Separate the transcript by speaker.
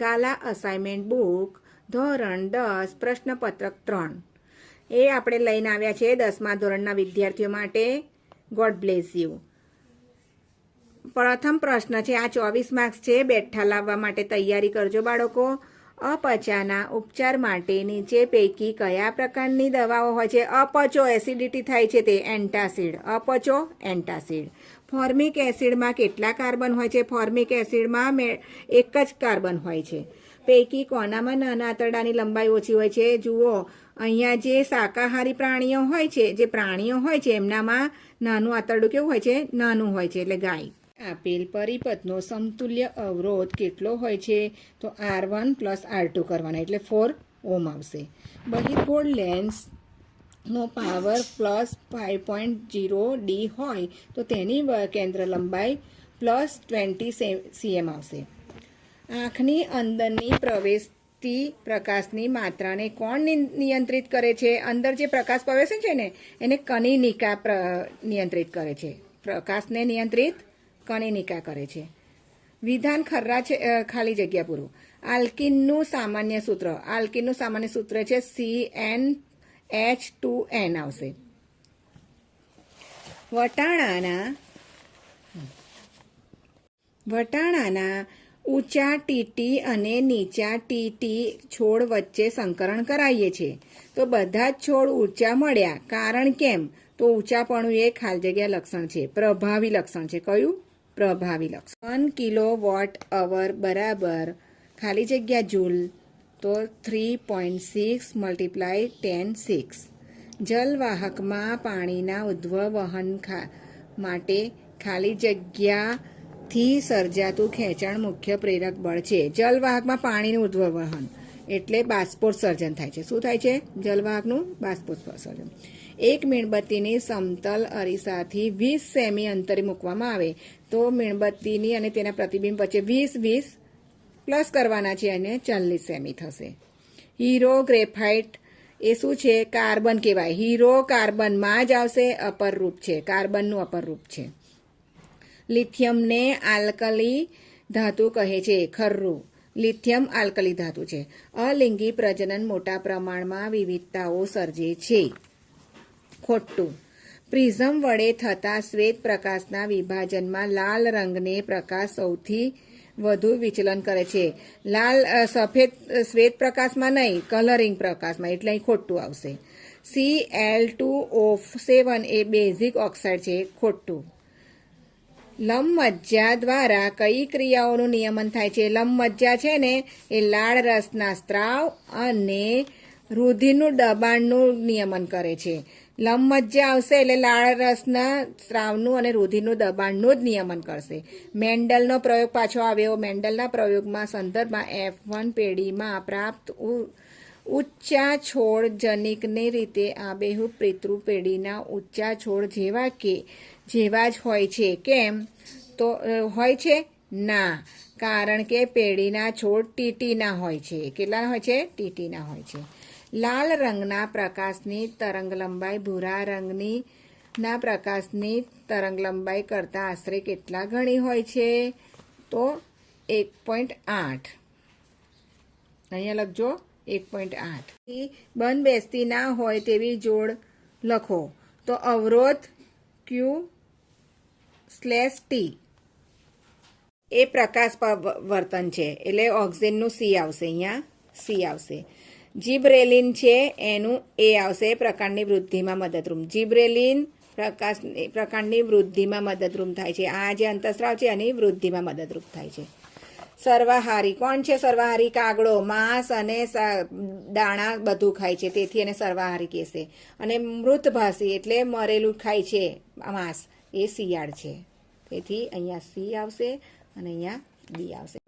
Speaker 1: ગાલા assignment book ધોરણ 10 પ્રશ્નપત્રક 3 એ આપણે લઈને આવ્યા છે 10મા ધોરણના વિદ્યાર્થીઓ માટે. God bless you. પ્રથમ પ્રશ્ન છે, આ 24 માર્ક્સ છે. બેઠા લાવવા માટે તૈયારી કરજો બાળકો. અપચાના ઉપચાર માટે નીચે પૈકી કયા પ્રકારની દવાઓ હોય છે? અપચો, એસિડિટી થાય છે તે એન્ટાસિડ. અપચો, એન્ટાસિડ. ફોર્મિક એસિડમાં કેટલા કાર્બન હોય છે? ફોર્મિક એસિડમાં એક જ કાર્બન હોય છે. પૈકી કોનામાં નાના આંતરડાની લંબાઈ ઓછી હોય છે? જુઓ, અહીંયા જે શાકાહારી પ્રાણીઓ હોય છે, જે પ્રાણીઓ હોય છે એમનામાં નાનું આંતરડું કેવું હોય છે? નાનું હોય છે, એટલે ગાય. આપેલ પરિપથનો સમતુલ્ય અવરોધ કેટલો હોય છે? તો R1 + R2 કરવાના, એટલે 4 ઓહ્મ આવશે. બહિર્ગોળ લેન્સનો પાવર +5.0 D હોય તો તેની કેન્દ્ર લંબાઈ +20 cm આવશે. આંખની અંદરની પ્રવેશતી પ્રકાશની માત્રાને કોણ નિયંત્રિત કરે છે? અંદર જે પ્રકાશ પ્રવેશે છે ને એને કનિનિકા નિયંત્રિત કરે છે. પ્રકાશને નિયંત્રિત કનિનિકા કરે છે. વિધાન ખરા છે, ખાલી જગ્યા પૂરું. આલ્કિનનું સામાન્ય સૂત્ર. આલ્કિનનું સામાન્ય સૂત્ર છે CnH2n આવશે. વટાણાના ઊંચા ટીટી અને નીચા ટીટી છોડ વચ્ચે સંકરણ કરાવીએ છીએ તો બધા જ છોડ ઊંચા મળ્યા. કારણ કેમ? તો ઊંચાપણું એ ખાલી જગ્યા લક્ષણ છે, પ્રભાવી લક્ષણ છે. કયું? પ્રભાવી લક્ષણ. 1 kWh બરાબર ખાલી જગ્યા જૂલ, તો 3.6 × 10⁶. જલવાહકમાં પાણીના ઉદ્વહન માટે ખાલી જગ્યાથી સર્જાતું ખેંચાણ મુખ્ય પ્રેરક બળ છે. જલવાહકમાં પાણીનું ઉદ્વહન એટલે બાષ્પોત્સર્જન થાય છે. શું થાય છે? જલવાહકનું બાષ્પોત્સર્જન. એક મીણબત્તીની સમતલ અરીસાથી 20 સેમી અંતરે મૂકવામાં આવે તો મીણબત્તીની અને તેના પ્રતિબિંબ વચ્ચે 20 પ્લસ કરવાના છે અને 40 સેમી થશે. હીરો ગ્રેફાઇટ એ શું છે? કાર્બન કહેવાય. હીરો કાર્બનમાં જ આવશે, અપરરૂપ છે, કાર્બનનું અપરરૂપ છે. લિથિયમને આલ્કલી ધાતુ કહે છે. ખરું, લિથિયમ આલ્કલી ધાતુ છે. અલિંગી પ્રજનન મોટા પ્રમાણમાં વિવિધતાઓ સર્જે છે. ખોટું. પ્રિઝમ વડે થતા શ્વેત પ્રકાશના વિભાજનમાં લાલ રંગને પ્રકાશ સૌથી વધુ વિચલન કરે છે. સફેદ શ્વેત પ્રકાશમાં નહીં, કલરિંગ પ્રકાશમાં, એટલે અહીં ખોટું આવશે. Cl2O7 એ બેઝિક ઓક્સાઇડ છે. ખોટું. લંબમજ્જા દ્વારા કઈ ક્રિયાઓનું નિયમન થાય છે? લંબમજ્જા છે ને એ લાળ રસના સ્ત્રાવ અને રુધિરનું દબાણનું નિયમન કરે છે. લંબમજ્જા આવશે એટલે લાળ રસના સ્ત્રાવનું અને રુધિરનું દબાણનું જ નિયમન કરશે. મેન્ડલનો પ્રયોગ પાછો આવ્યો. મેન્ડલના પ્રયોગમાં સંદર્ભમાં F1 પેઢીમાં પ્રાપ્ત ઉચ્ચા છોડ જનીકની રીતે આબેહૂબ પિતૃ પેઢીના ઊંચા છોડ જેવા જ હોય છે. કેમ? તો હોય છે? ના, કારણ કે પેઢીના છોડ ટીટીના હોય છે. કેટલા હોય છે? ટીટીના હોય છે. લાલ રંગના પ્રકાશની તરંગલંબાઈ ભૂરા રંગના પ્રકાશની તરંગલંબાઈ કરતાં આશરે કેટલા ગણી હોય છે? તો 1.8. અહીંયા લખજો 1.8. બંધ બેસતી ના હોય તેવી જોડ લખો તો અવરોધ Q/T એ પ્રકાશ પરાવર્તન છે, એટલે ઓક્સિજનનું C આવશે. અહીંયા C આવશે. જીબ્રેલિન છે એનું A આવશે, પ્રકાંડની વૃદ્ધિમાં મદદરૂપ. જીબ્રેલિન પ્રકાંડની વૃદ્ધિમાં મદદરૂપ થાય છે. આ જે અંતઃસ્રાવ છે એની વૃદ્ધિમાં મદદરૂપ થાય છે. સર્વાહારી કોણ છે? સર્વાહારી કાગડો માંસ અને દાણા બધું ખાય છે, તેથી એને સર્વાહારી કહેશે. અને મૃતભાસી એટલે મરેલું ખાય છે માંસ, એ શિયાળ છે. તેથી અહીંયા C આવશે અને અહીંયા D આવશે.